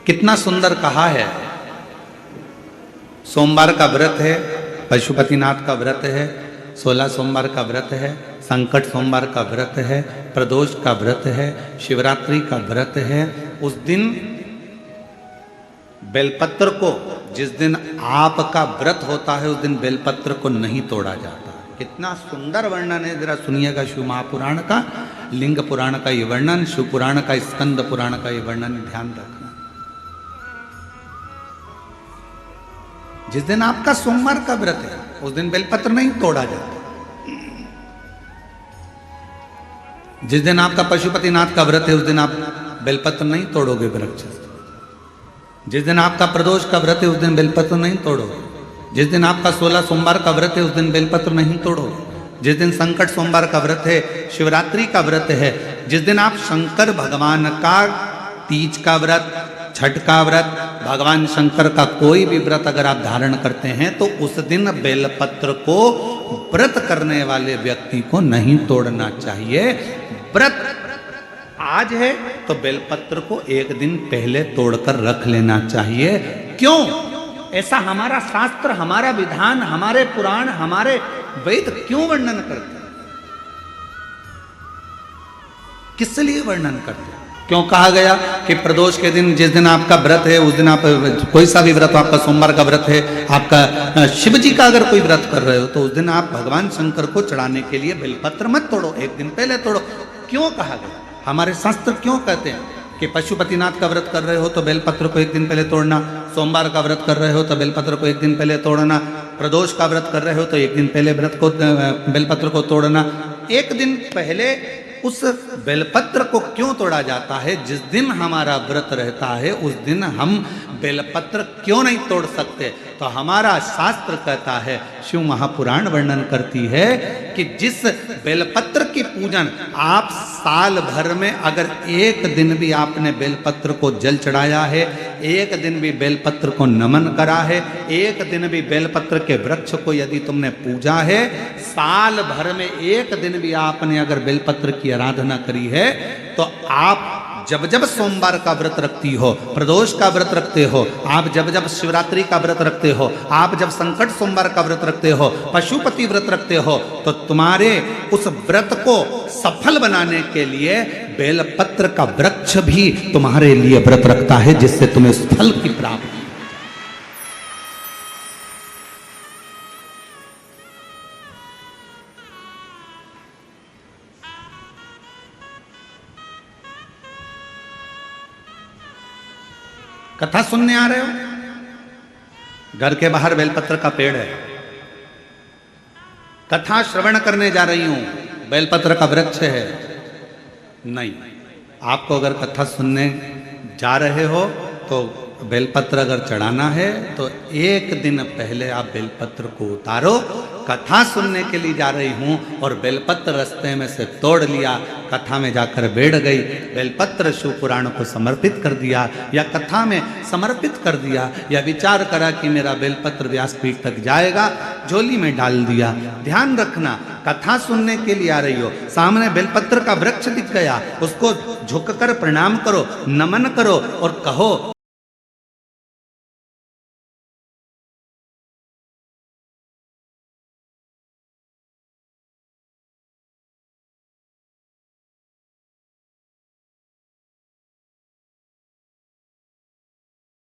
कितना सुंदर कहा है। सोमवार का व्रत है, पशुपतिनाथ का व्रत है, 16 सोमवार का व्रत है, संकट सोमवार का व्रत है, प्रदोष का व्रत है, शिवरात्रि का व्रत है। उस दिन बेलपत्र को, जिस दिन आपका व्रत होता है उस दिन बेलपत्र को नहीं तोड़ा जाता। कितना सुंदर वर्णन है, जरा सुनिएगा। शिव महापुराण का, लिंग पुराण का ये वर्णन, शिव पुराण का, स्कंद पुराण का ये वर्णन, ध्यान रखना। जिस दिन आपका सोमवार का व्रत है उस दिन बेलपत्र नहीं तोड़ा जाता। जिस दिन आपका पशुपतिनाथ का व्रत है उस दिन आप बेलपत्र नहीं तोड़ोगे वृक्ष से। जिस दिन आपका प्रदोष का व्रत है उस दिन बेलपत्र नहीं तोड़ोगे। जिस दिन आपका 16 सोमवार का व्रत है उस दिन बेलपत्र नहीं तोड़ोगे। जिस दिन संकट सोमवार का व्रत है, शिवरात्रि का व्रत है, जिस दिन आप शंकर भगवान का तीज का व्रत, छठ का व्रत, भगवान शंकर का कोई भी व्रत अगर आप धारण करते हैं तो उस दिन बेलपत्र को व्रत करने वाले व्यक्ति को नहीं तोड़ना चाहिए। व्रत आज है तो बेलपत्र को एक दिन पहले तोड़कर रख लेना चाहिए। क्यों? ऐसा हमारा शास्त्र, हमारा विधान, हमारे पुराण, हमारे वेद क्यों वर्णन करते हैं? किस लिए वर्णन करते हैं? क्यों कहा गया कि प्रदोष के दिन, जिस दिन आपका व्रत है उस दिन आप कोई सा भी व्रत हो, आपका सोमवार का व्रत है, आपका शिव जी का अगर कोई व्रत कर रहे हो तो उस दिन आप भगवान शंकर को चढ़ाने के लिए बेलपत्र मत तोड़ो, एक दिन पहले तोड़ो। क्यों कहा गया? हमारे शास्त्र क्यों कहते हैं कि पशुपतिनाथ का व्रत कर रहे हो तो बेलपत्र को एक दिन पहले तोड़ना, सोमवार का व्रत कर रहे हो तो बेलपत्र को एक दिन पहले तोड़ना, प्रदोष का व्रत कर रहे हो तो एक दिन पहले व्रत को, बेलपत्र को तोड़ना। एक दिन पहले उस बेलपत्र को क्यों तोड़ा जाता है? जिस दिन हमारा व्रत रहता है उस दिन हम बेलपत्र क्यों नहीं तोड़ सकते? तो हमारा शास्त्र कहता है, शिव महापुराण वर्णन करती है कि जिस बेलपत्र की पूजन आप साल भर में अगर एक दिन भी आपने बेलपत्र को जल चढ़ाया है, एक दिन भी बेलपत्र को नमन करा है, एक दिन भी बेलपत्र के वृक्ष को यदि तुमने पूजा है, साल भर में एक दिन भी आपने अगर बेलपत्र की आराधना करी है, तो आप जब जब सोमवार का व्रत रखती हो, प्रदोष का व्रत रखते हो, आप जब जब शिवरात्रि का व्रत रखते हो, आप जब संकट सोमवार का व्रत रखते हो, पशुपति व्रत रखते हो, तो तुम्हारे उस व्रत को सफल बनाने के लिए बेलपत्र का वृक्ष भी तुम्हारे लिए व्रत रखता है, जिससे तुम्हें उस फल की प्राप्ति। कथा सुनने आ रहे हो? घर के बाहर बेलपत्र का पेड़ है, कथा श्रवण करने जा रही हूं, बेलपत्र का वृक्ष है। नहीं, आपको अगर कथा सुनने जा रहे हो तो बेलपत्र अगर चढ़ाना है तो एक दिन पहले आप बेलपत्र को उतारो। कथा सुनने के लिए जा रही हूं और बेलपत्र रास्ते में से तोड़ लिया, कथा में जाकर बैठ गई, बेलपत्र शिव पुराण को समर्पित कर दिया या कथा में समर्पित कर दिया, या विचार करा कि मेरा बेलपत्र व्यासपीठ तक जाएगा, झोली में डाल दिया। ध्यान रखना, कथा सुनने के लिए आ रही हो, सामने बेलपत्र का वृक्ष दिख गया, उसको झुककर प्रणाम करो, नमन करो और कहो